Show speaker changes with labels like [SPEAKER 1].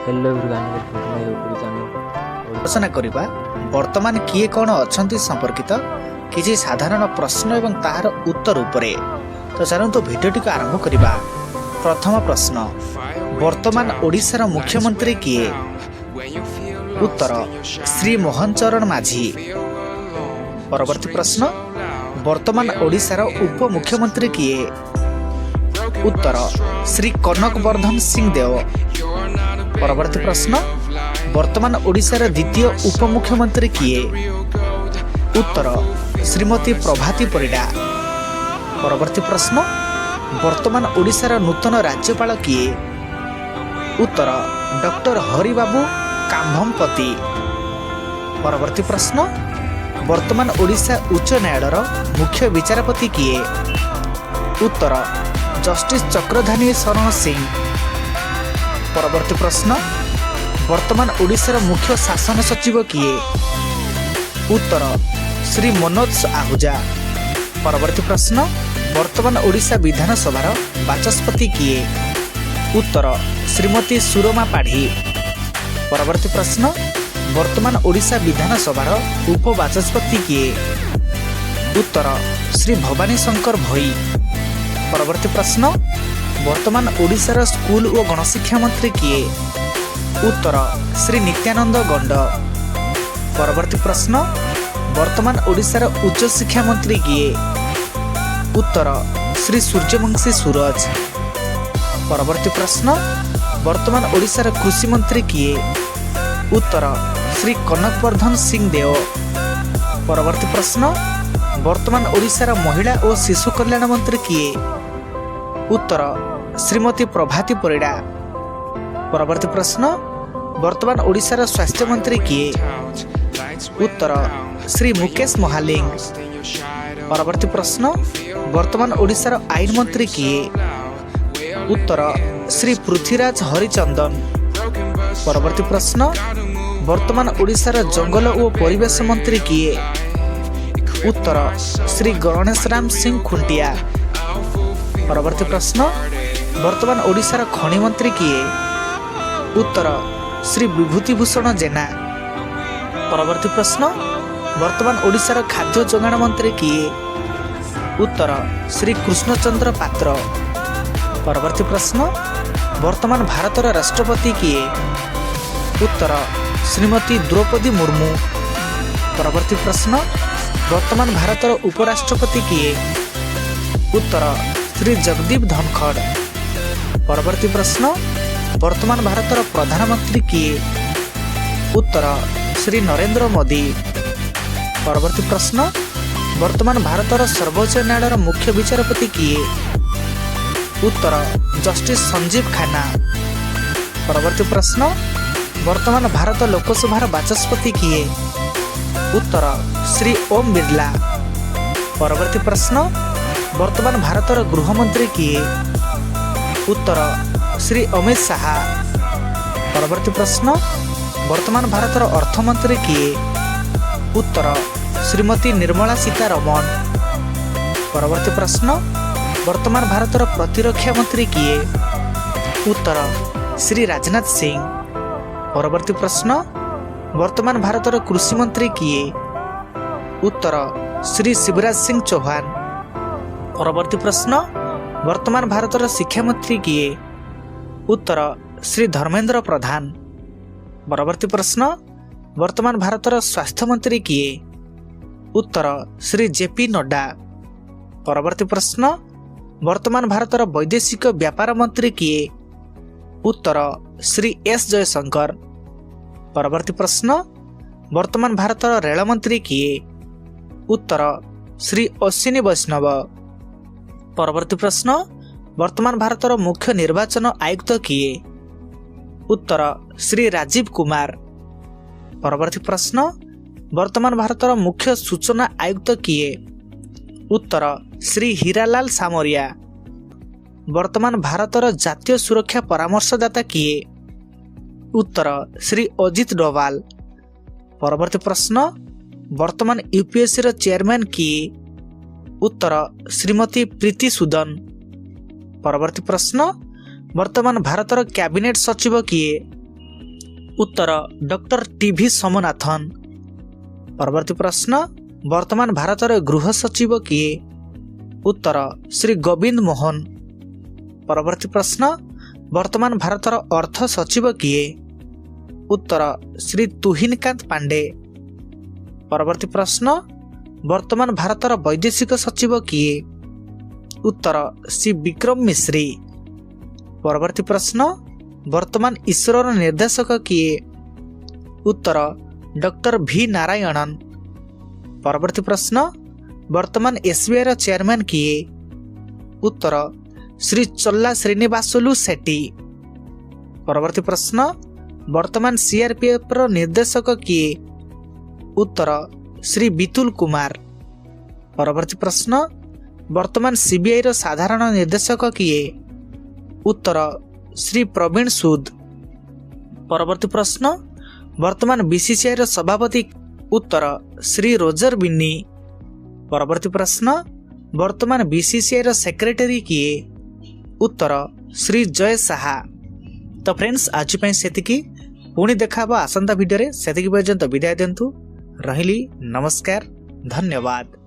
[SPEAKER 1] Hello everyone, welcome to my YouTube channel.
[SPEAKER 2] आलोचना करिबा वर्तमान किए कौन अछंती संपर्कित किछि साधारण प्रश्न एवं ताहार उत्तर उपरे। तो चलନ୍ତୁ भिडियोटी को आरंभ करिबा। प्रथम प्रश्न, वर्तमान ओडिशार मुख्यमंत्री किए? उत्तर श्री मोहन चरण माझी। परवर्ती प्रश्न, वर्तमान ओडिशार उप मुख्यमंत्री किए? उत्तर श्री कनक वर्धन सिंह देव। परवर्ती प्रश्न, वर्तमान ओडिशार द्वितीय उप मुख्यमंत्री किए? उत्तर श्रीमती प्रभाती परिडा। परवर्ती प्रश्न, वर्तमान ओडिशार नूतन राज्यपाल किए? उत्तर डॉक्टर हरिबाबू काम्भमपति। परवर्ती प्रश्न, वर्तमान ओडिशा उच्च न्यायालयर मुख्य विचारपति किए? उत्तर जस्टिस चक्रधानी शरण सिंह। परवर्ती प्रश्न, वर्तमान ओडिशार मुख्य शासन सचिव किए? उत्तर श्री मनोज आहूजा। परवर्ती प्रश्न, वर्तमान ओडिशा विधानसभार बाचस्पति किए? उत्तर श्रीमती सुरमा पाढ़ी। परवर्ती प्रश्न, वर्तमान ओडिशा विधानसभार उपबाचस्पति किए? उत्तर श्री भवानी शंकर भई। परवर्ती प्रश्न, वर्तमान ओडिशार स्कूल और गणशिक्षा मंत्री किए? उत्तर श्री नित्यानंद गंड। परवर्ती प्रश्न, वर्तमान ओडिशार उच्च शिक्षा मंत्री किए? उत्तर श्री सूर्यवंशी सूरज। परवर्ती प्रश्न, वर्तमान ओडिशार कृषि मंत्री किए? उत्तर श्री कनक वर्धन सिंह देव। परवर्ती प्रश्न, वर्तमान ओडिशार महिला और शिशु कल्याण मंत्री किए? उत्तर श्रीमती प्रभाती परिडा। परवर्ती प्रश्न, वर्तमान ओडिशार स्वास्थ्य मंत्री किए? उत्तर श्री मुकेश महालिंग। परवर्ती प्रश्न, वर्तमान ओडिशार आईन मंत्री किए? उत्तर श्री पृथ्वीराज हरिचंदन। परवर्ती प्रश्न, वर्तमान ओडिशार जंगल और परिवेश मंत्री किए? उत्तर श्री गणेश राम सिंह खुंटिया। परवर्ती प्रश्न, वर्तमान ओडिशार खनि मंत्री किए? उत्तर श्री विभूतिभूषण जेना। परवर्ती प्रश्न, वर्तमान ओडिशार खाद्य जोगाण मंत्री किए? उत्तर श्री कृष्णचंद्र पात्र। परवर्ती प्रश्न, वर्तमान भारतर राष्ट्रपति किए? उत्तर श्रीमती द्रौपदी मुर्मू। परवर्ती प्रश्न, वर्तमान भारतर उपराष्ट्रपति किए? उत्तर श्री जगदीप धनखड़। परवर्ती प्रश्न, वर्तमान भारतर प्रधानमंत्री किए? उत्तर श्री नरेंद्र मोदी। परवर्ती प्रश्न, वर्तमान भारतर सर्वोच्च न्यायालयर मुख्य विचारपति किए? उत्तर जस्टिस संजीव खान्ना। परवर्ती प्रश्न, वर्तमान भारत लोकसभार बाचस्पति किए? उत्तर श्री ओम बिरला। परवर्ती प्रश्न, वर्तमान भारतर गृहमंत्री किए? उत्तर श्री अमित शाह। परवर्ती प्रश्न, वर्तमान भारतर अर्थमंत्री किए? उत्तर श्रीमती निर्मला सीतारमण। परवर्ती प्रश्न, वर्तमान भारतर प्रतिरक्षा मंत्री किए? उत्तर श्री राजनाथ सिंह। परवर्ती प्रश्न, वर्तमान भारतर कृषि मंत्री किए? उत्तर श्री शिवराज सिंह चौहान। परवर्ती प्रश्न, वर्तमान भारतर शिक्षा मंत्री किए? उत्तर श्री धर्मेंद्र प्रधान। परवर्ती प्रश्न, वर्तमान भारतर स्वास्थ्य मंत्री किए? उत्तर श्री जेपी नड्डा। परवर्ती प्रश्न, वर्तमान भारतर वैदेशिक व्यापार मंत्री किए? उत्तर श्री एस जयशंकर। परवर्ती प्रश्न, वर्तमान भारतर रेल मंत्री किए? उत्तर श्री अश्विनी वैष्णव। परवर्ती प्रश्न, वर्तमान भारतर मुख्य निर्वाचन आयुक्त किए? उत्तर श्री राजीव कुमार। परवर्ती प्रश्न, वर्तमान भारतर मुख्य सूचना आयुक्त किए? उत्तर श्री हीरालाल सामरिया। वर्तमान भारतर जातीय सुरक्षा परामर्शदाता किए? उत्तर श्री अजित डोभाल। परवर्ती प्रश्न, वर्तमान यूपीएससी चेयरमैन किए? उत्तर श्रीमती प्रीति सुदन। परवर्ती प्रश्न, वर्तमान भारतर कैबिनेट सचिव किए? उत्तर डॉक्टर टीवी सोमनाथन। परवर्ती प्रश्न वर्तमान भारतर गृह सचिव किए? उत्तर श्री गोविंद मोहन। परवर्ती प्रश्न वर्तमान भारतर अर्थ सचिव किए? उत्तर श्री तुहिनकांत पांडे। परवर्ती प्रश्न वर्तमान भारतर वैदेशिक सचिव किए? उत्तर श्री विक्रम मिश्री। परवर्ती प्रश्न वर्तमान इसरोर निर्देशक किए? उत्तर डॉक्टर भी नारायणन। परवर्ती प्रश्न वर्तमान एसबीआई चेयरमैन किए? उत्तर श्री चल्ला श्रीनिवासुलु शेट्टी। परवर्ती प्रश्न वर्तमान सीआरपीएफ निर्देशक किए? उत्तर श्री बितुल कुमार। परवर्ती प्रश्न वर्तमान सीबीआई साधारण निर्देशक किए? उत्तर श्री प्रवीण सूद। परवर्ती प्रश्न वर्तमान बीसीसीआई सभापति? उत्तर श्री रोजर बिन्नी। परवर्ती प्रश्न वर्तमान बीसीसीआई सेक्रेटरी किए? उत्तर श्री जय साहा। तो फ्रेंड्स आज सेतिकी पुणी देखा आसंता भिडियो से पर्यंत विदाय दिंतु। रहिली नमस्कार धन्यवाद।